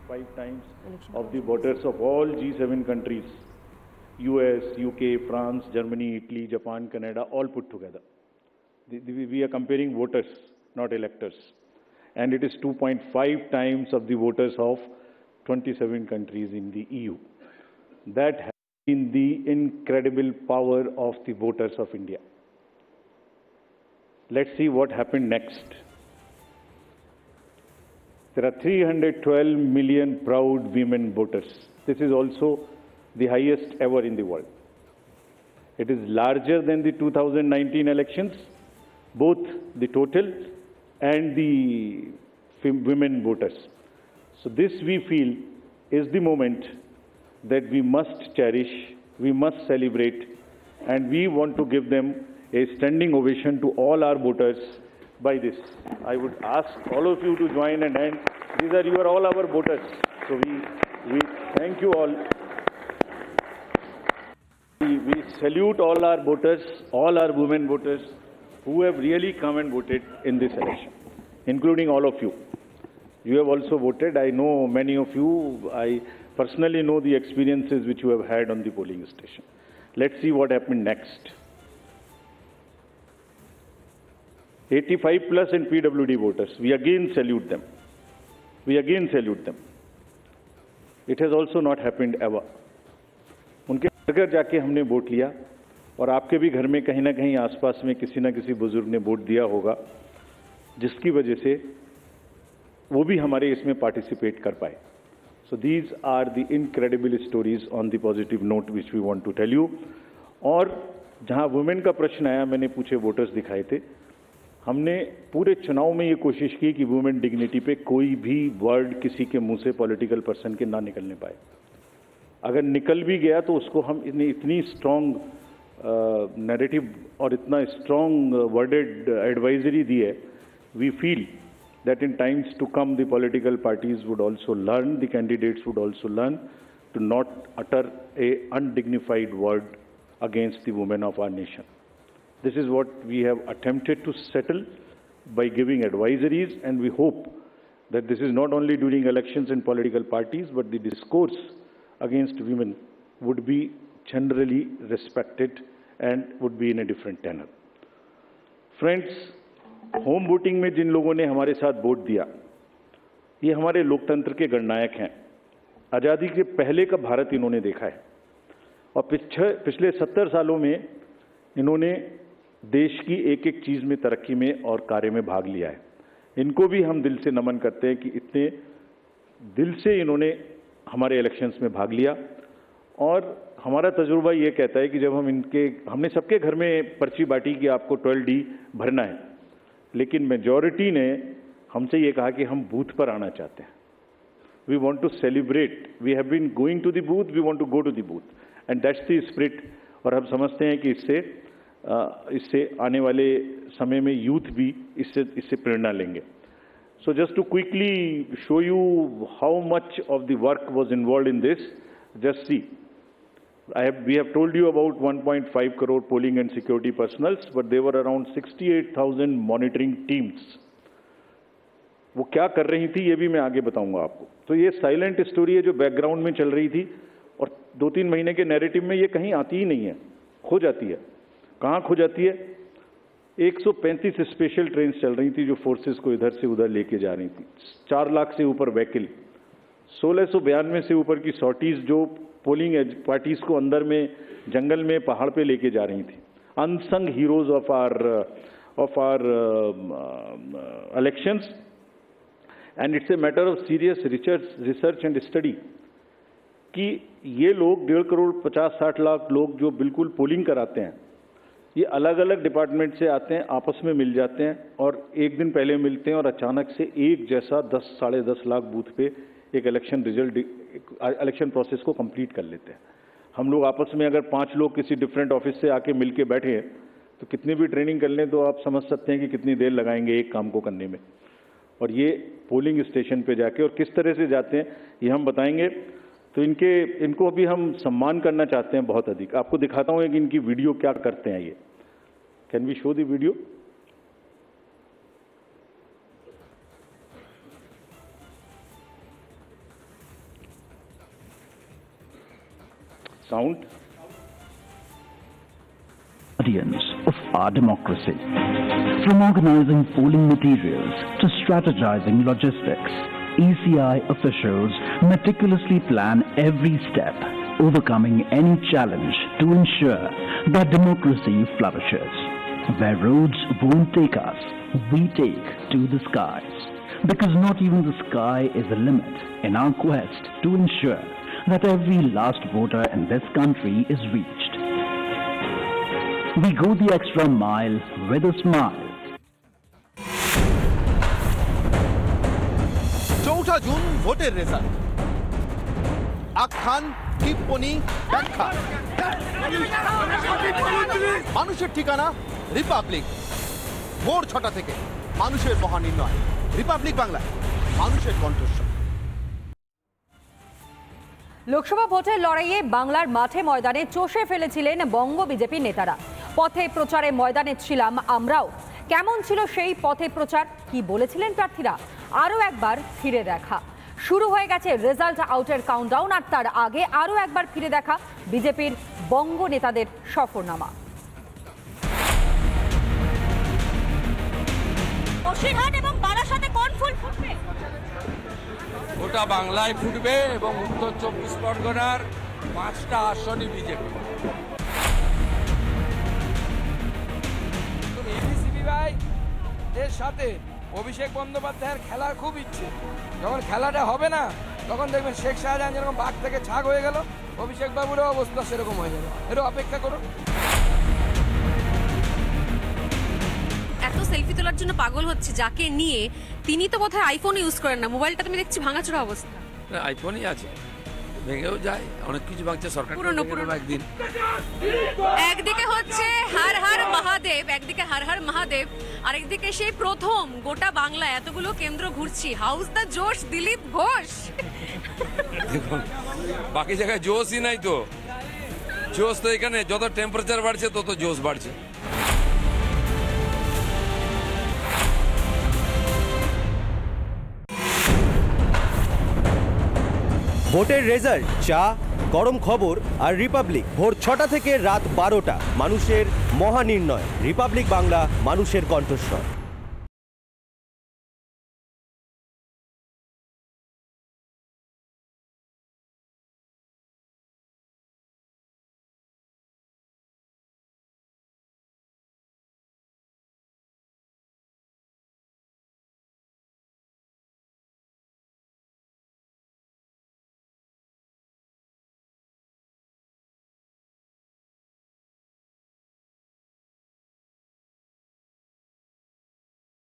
5 times of the voters of all G7 countries, US, UK, France, Germany, Italy, Japan, Canada, all put together. We are comparing voters, not electors. And it is 2.5 times of the voters of 27 countries in the EU. That has been the incredible power of the voters of India. Let's see what happened next. There are 312 million proud women voters. This is also the highest ever in the world. It is larger than the 2019 elections, both the total and the women voters. So this, we feel, is the moment that we must cherish, we must celebrate, and we want to give them a standing ovation to all our voters by this. I would ask all of you to join and hand. These are all our voters. So we thank you all. We salute all our voters, all our women voters who have really come and voted in this election, including all of you. You have also voted. I know many of you. I personally know the experiences which you have had on the polling station. Let's see what happened next. 85 plus in PWD voters. We again salute them. We again salute them. It has also not happened ever. उनके घर जाके हमने vote लिया और आपके भी घर में कहीं ना कहीं आसपास में किसी ना किसी बुजुर्ग ने वोट दिया होगा, जिसकी वजह से वो भी हमारे इसमें पार्टिसिपेट कर पाए. So these are the incredible stories on the positive note which we want to tell you. और जहां वुमेन का प्रश्न आया, मैंने पूछे वोटर्स दिखाए थे. हमने पूरे चुनाव में ये कोशिश की कि वुमेन डिग्निटी पे कोई भी वर्ड किसी के मुंह से पॉलिटिकल पर्सन के ना निकलने पाए. अगर निकल भी गया तो उसको हम इतनी स्ट्रॉन्ग नैरेटिव और इतना स्ट्रॉन्ग वर्डेड एडवाइजरी दी है. We feel that in times to come the political parties would also learn, the candidates would also learn to not utter a undignified word against the women of our nation. This is what we have attempted to settle by giving advisories, and we hope that this is not only during elections and political parties, but the discourse against women would be generally respected and would be in a different tenor. Friends, home voting में जिन लोगों ने हमारे साथ vote दिया, ये हमारे लोकतंत्र के गणनायक हैं. आज़ादी के पहले का भारत इन्होंने देखा है और पिछले 70 सालों में इन्होंने देश की एक एक चीज़ में, तरक्की में और कार्य में भाग लिया है. इनको भी हम दिल से नमन करते हैं कि इतने दिल से इन्होंने हमारे इलेक्शंस में भाग लिया. और हमारा तजुर्बा ये कहता है कि जब हमने सबके घर में पर्ची बांटी कि आपको 12D भरना है, लेकिन मेजॉरिटी ने हमसे ये कहा कि हम बूथ पर आना चाहते हैं. We want to celebrate. We have been going to the booth, we want to go to the booth, and that's the spirit. और हम समझते हैं कि इससे आने वाले समय में यूथ भी इससे प्रेरणा लेंगे. So just to quickly show you how much of the work was involved in this, just see. We have told you about 1.5 crore polling and security personals, but there were around 68,000 monitoring teams. वो क्या कर रही थी ये भी मैं आगे बताऊंगा आपको. तो ये साइलेंट स्टोरी है जो बैकग्राउंड में चल रही थी और 2-3 महीने के नैरेटिव में ये कहीं आती ही नहीं है, खो जाती है. कहाँ खो जाती है? 135 स्पेशल ट्रेन चल रही थी जो फोर्सेस को इधर से उधर लेके जा रही थी. 4 लाख से ऊपर व्हीकल, 1692 से ऊपर की सॉर्टीज जो पोलिंग पार्टीज को अंदर में जंगल में पहाड़ पे लेके जा रही थी. Unsung heroes of our elections, and it's a matter of serious research and study कि ये लोग 1.5 करोड़ 50-60 लाख लोग जो बिल्कुल पोलिंग कराते हैं, ये अलग अलग डिपार्टमेंट से आते हैं, आपस में मिल जाते हैं और एक दिन पहले मिलते हैं और अचानक से एक जैसा 10-10.5 लाख बूथ पे एक इलेक्शन प्रोसेस को कंप्लीट कर लेते हैं. हम लोग आपस में अगर 5 लोग किसी डिफरेंट ऑफिस से आके मिल के बैठे हैं तो कितनी भी ट्रेनिंग कर लें तो आप समझ सकते हैं कि कितनी देर लगाएंगे एक काम को करने में. और ये पोलिंग स्टेशन पे जाके और किस तरह से जाते हैं ये हम बताएंगे. तो इनको अभी हम सम्मान करना चाहते हैं बहुत अधिक. आपको दिखाता हूँ कि इनकी वीडियो क्या करते हैं. ये can we show the video? count. Guardians of our democracy. From organizing polling materials to strategizing logistics, ECI officials meticulously plan every step, overcoming any challenge to ensure that democracy flourishes. Where roads won't take us, we take to the skies. Because not even the sky is a limit in our quest to ensure that every last voter in this country is reached. We go the extra mile with a smile. 4 June ভোটের result, আখ্যান, টিপ্পনী, ব্যাখ্যা। মানুষের ঠিকানা Republic. ভোর 6টা থেকে মানুষের মহানির্ণয়। Republic Bangla, মানুষের কণ্ঠস্বর। লোকসভা ভোটের লড়াইয়ে বাংলার মাঠে ময়দানে চষে ফেলেছিলেন বঙ্গ বিজেপি নেতারা। পথে প্রচারে ময়দানে ছিলাম আমরাও। কেমন ছিল সেই পথে প্রচার, কি বলেছিলেন প্রার্থীরা, আরও একবার ফিরে দেখা। শুরু হয়ে গেছে রেজাল্ট আউটের কাউন্টডাউন, আর তার আগে আরও একবার ফিরে দেখা বিজেপির বঙ্গ নেতাদের সফরনামা। বসিরহাট এবং বারাসাতে কোন ফুল ফুটবে? গোটা বাংলায় ফুটবে এবং উত্তর 24 পরগনার 5টা আসনই বিজেপি। এবিসিপি ভাই এর সাথে অভিষেক বন্দ্যোপাধ্যায়ের খেলার খুব ইচ্ছে। যখন খেলাটা হবে না তখন দেখবেন শেখ শাহজাহান যেরকম বাঘ থেকে ছাগ হয়ে গেল, অভিষেক বাবুরও অবস্থা সেরকম হয়ে যাবে। এর অপেক্ষা করুন। এত সেলফি তোলার জন্য পাগল হচ্ছে যাকে নিয়ে, তিনি তো বোধহয় আইফোন ইউজ করেন না, মোবাইলটা তুমি দেখছি ভাঙাচোরা অবস্থা। আইফোনই আছে, ভেঙেও যায়, অনেক কিছু ভাঙছে সরকার পুরনো একদিন। একদিকে হচ্ছে হর হর মহাদেব, একদিকে হর হর মহাদেব, আরেকদিকে সেই প্রথম গোটা বাংলা এতগুলো কেন্দ্র ঘুরছি, হাউস দ্য জোশ দিলীপ ঘোষ। বাকি জায়গায় জোশই নাই তো, জোশ তো এখানে যত টেম্পারেচার বাড়ছে তত জোশ বাড়ছে। ভোটের রেজাল্ট, চা, গরম খবর আর রিপাবলিক। ভোর 6টা থেকে রাত 12টা, মানুষের মহানির্ণয়। রিপাবলিক বাংলা, মানুষের কণ্ঠস্বর।